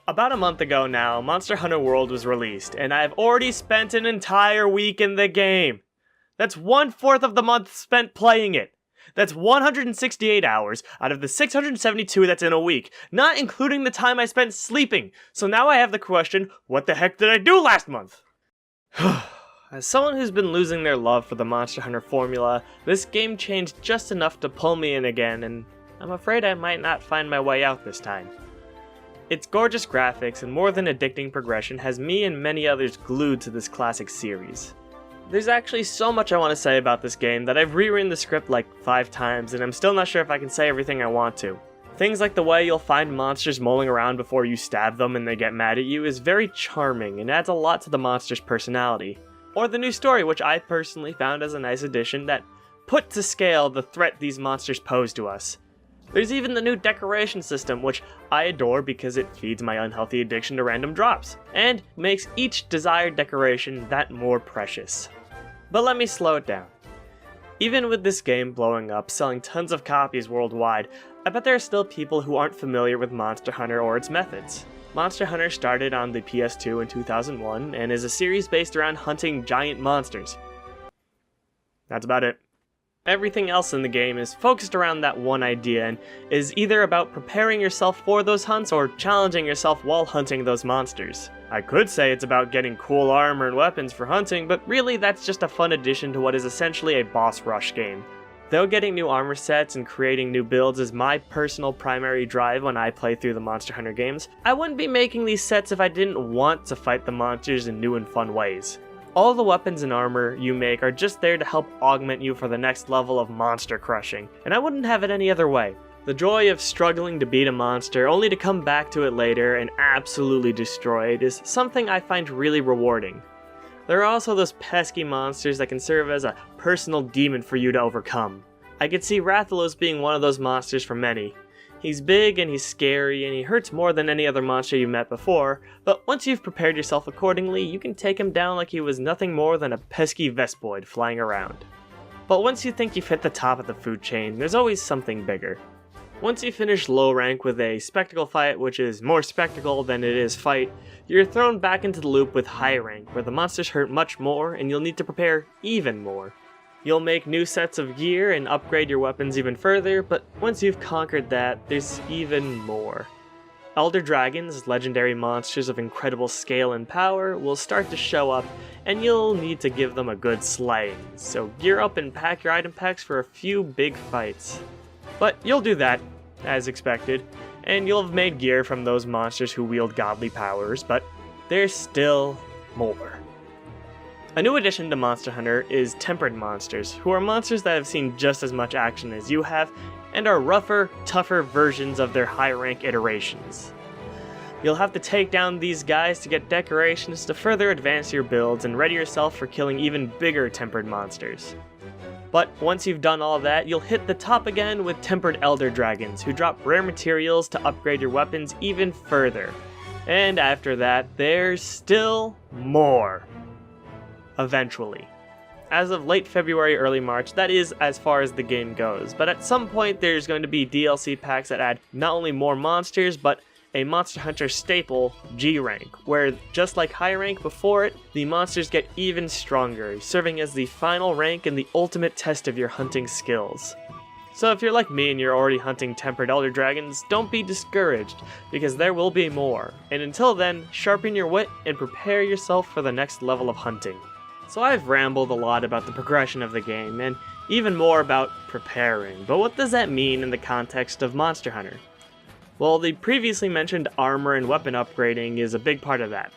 About a month ago now, Monster Hunter World was released, and I've already spent an entire week in the game. That's 1/4 of the month spent playing it. That's 168 hours out of the 672 that's in a week, not including the time I spent sleeping. So now I have the question, what the heck did I do last month? As someone who's been losing their love for the Monster Hunter formula, this game changed just enough to pull me in again, and I'm afraid I might not find my way out this time. Its gorgeous graphics and more than addicting progression has me and many others glued to this classic series. There's actually so much I want to say about this game that I've rewritten the script like 5 times and I'm still not sure if I can say everything I want to. Things like the way you'll find monsters mulling around before you stab them and they get mad at you is very charming and adds a lot to the monster's personality. Or the new story, which I personally found as a nice addition that put to scale the threat these monsters pose to us. There's even the new decoration system, which I adore because it feeds my unhealthy addiction to random drops, and makes each desired decoration that more precious. But let me slow it down. Even with this game blowing up, selling tons of copies worldwide, I bet there are still people who aren't familiar with Monster Hunter or its methods. Monster Hunter started on the PS2 in 2001, and is a series based around hunting giant monsters. That's about it. Everything else in the game is focused around that one idea and is either about preparing yourself for those hunts or challenging yourself while hunting those monsters. I could say it's about getting cool armor and weapons for hunting, but really that's just a fun addition to what is essentially a boss rush game. Though getting new armor sets and creating new builds is my personal primary drive when I play through the Monster Hunter games, I wouldn't be making these sets if I didn't want to fight the monsters in new and fun ways. All the weapons and armor you make are just there to help augment you for the next level of monster crushing, and I wouldn't have it any other way. The joy of struggling to beat a monster only to come back to it later and absolutely destroy it is something I find really rewarding. There are also those pesky monsters that can serve as a personal demon for you to overcome. I could see Rathalos being one of those monsters for many. He's big and he's scary and he hurts more than any other monster you met before, but once you've prepared yourself accordingly, you can take him down like he was nothing more than a pesky Vespoid flying around. But once you think you've hit the top of the food chain, there's always something bigger. Once you finish low rank with a spectacle fight, which is more spectacle than it is fight, you're thrown back into the loop with high rank, where the monsters hurt much more and you'll need to prepare even more. You'll make new sets of gear and upgrade your weapons even further, but once you've conquered that, there's even more. Elder Dragons, legendary monsters of incredible scale and power, will start to show up, and you'll need to give them a good slaying, so gear up and pack your item packs for a few big fights. But you'll do that, as expected, and you'll have made gear from those monsters who wield godly powers, but there's still more. A new addition to Monster Hunter is Tempered Monsters, who are monsters that have seen just as much action as you have, and are rougher, tougher versions of their high-rank iterations. You'll have to take down these guys to get decorations to further advance your builds and ready yourself for killing even bigger Tempered Monsters. But once you've done all that, you'll hit the top again with Tempered Elder Dragons, who drop rare materials to upgrade your weapons even further. And after that, there's still more. Eventually. As of late February, early March, that is as far as the game goes, but at some point there's going to be DLC packs that add not only more monsters, but a Monster Hunter staple, G rank, where just like high rank before it, the monsters get even stronger, serving as the final rank and the ultimate test of your hunting skills. So if you're like me and you're already hunting Tempered Elder Dragons, don't be discouraged, because there will be more, and until then, sharpen your wit and prepare yourself for the next level of hunting. So I've rambled a lot about the progression of the game, and even more about preparing, but what does that mean in the context of Monster Hunter? Well, the previously mentioned armor and weapon upgrading is a big part of that.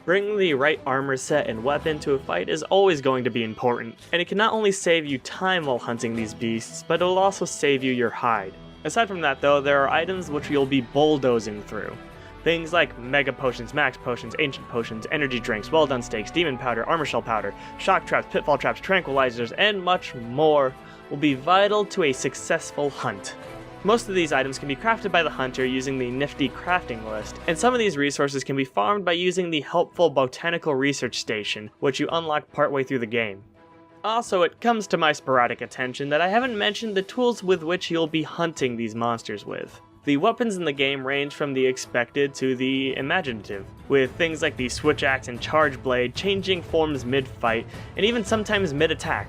Bringing the right armor set and weapon to a fight is always going to be important, and it can not only save you time while hunting these beasts, but it will also save you your hide. Aside from that though, there are items which you'll be bulldozing through. Things like Mega Potions, Max Potions, Ancient Potions, Energy Drinks, Well Done Steaks, Demon Powder, Armor Shell Powder, Shock Traps, Pitfall Traps, Tranquilizers, and much more will be vital to a successful hunt. Most of these items can be crafted by the hunter using the nifty crafting list, and some of these resources can be farmed by using the helpful Botanical Research Station, which you unlock partway through the game. Also, it comes to my sporadic attention that I haven't mentioned the tools with which you'll be hunting these monsters with. The weapons in the game range from the expected to the imaginative, with things like the switch axe and charge blade changing forms mid-fight and even sometimes mid-attack.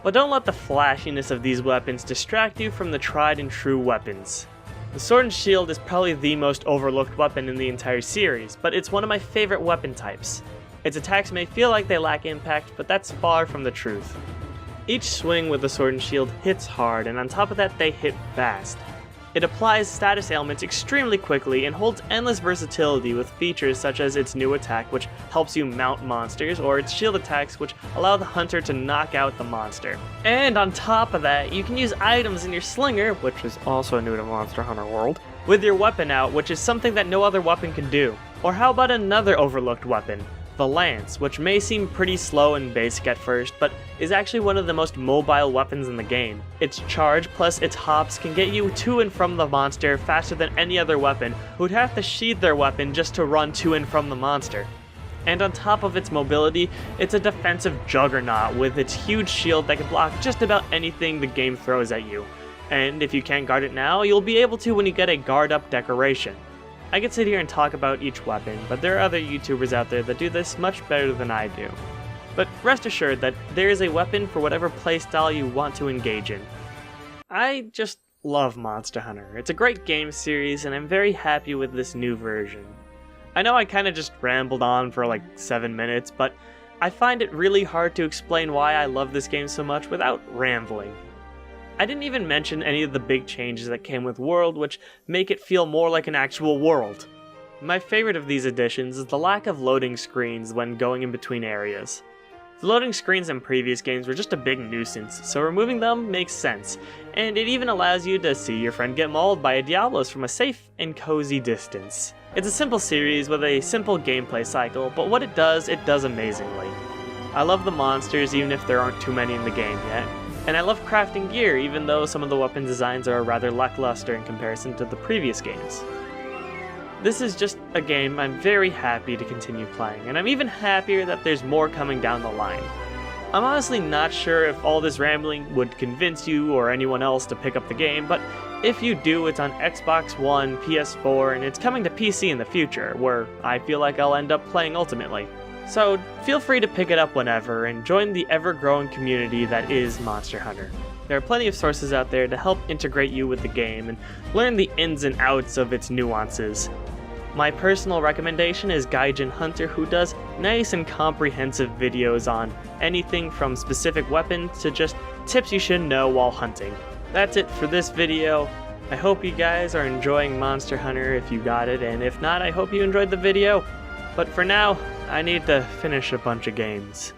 But don't let the flashiness of these weapons distract you from the tried and true weapons. The sword and shield is probably the most overlooked weapon in the entire series, but it's one of my favorite weapon types. Its attacks may feel like they lack impact, but that's far from the truth. Each swing with the sword and shield hits hard, and on top of that they hit fast. It applies status ailments extremely quickly and holds endless versatility with features such as its new attack, which helps you mount monsters, or its shield attacks, which allow the hunter to knock out the monster. And on top of that, you can use items in your slinger, which is also new to Monster Hunter World, with your weapon out, which is something that no other weapon can do. Or how about another overlooked weapon? The lance, which may seem pretty slow and basic at first, but is actually one of the most mobile weapons in the game. Its charge plus its hops can get you to and from the monster faster than any other weapon, who'd have to sheath their weapon just to run to and from the monster. And on top of its mobility, it's a defensive juggernaut with its huge shield that can block just about anything the game throws at you. And if you can't guard it now, you'll be able to when you get a guard up decoration. I could sit here and talk about each weapon, but there are other YouTubers out there that do this much better than I do. But rest assured that there is a weapon for whatever playstyle you want to engage in. I just love Monster Hunter. It's a great game series, and I'm very happy with this new version. I know I kinda just rambled on for like 7 minutes, but I find it really hard to explain why I love this game so much without rambling. I didn't even mention any of the big changes that came with World, which make it feel more like an actual world. My favorite of these additions is the lack of loading screens when going in between areas. The loading screens in previous games were just a big nuisance, so removing them makes sense, and it even allows you to see your friend get mauled by a Diablos from a safe and cozy distance. It's a simple series with a simple gameplay cycle, but what it does amazingly. I love the monsters even if there aren't too many in the game yet. And I love crafting gear, even though some of the weapon designs are rather lackluster in comparison to the previous games. This is just a game I'm very happy to continue playing, and I'm even happier that there's more coming down the line. I'm honestly not sure if all this rambling would convince you or anyone else to pick up the game, but if you do, it's on Xbox One, PS4, and it's coming to PC in the future, where I feel like I'll end up playing ultimately. So feel free to pick it up whenever and join the ever-growing community that is Monster Hunter. There are plenty of sources out there to help integrate you with the game and learn the ins and outs of its nuances. My personal recommendation is Gaijin Hunter, who does nice and comprehensive videos on anything from specific weapons to just tips you should know while hunting. That's it for this video. I hope you guys are enjoying Monster Hunter if you got it, and if not, I hope you enjoyed the video. But for now, I need to finish a bunch of games.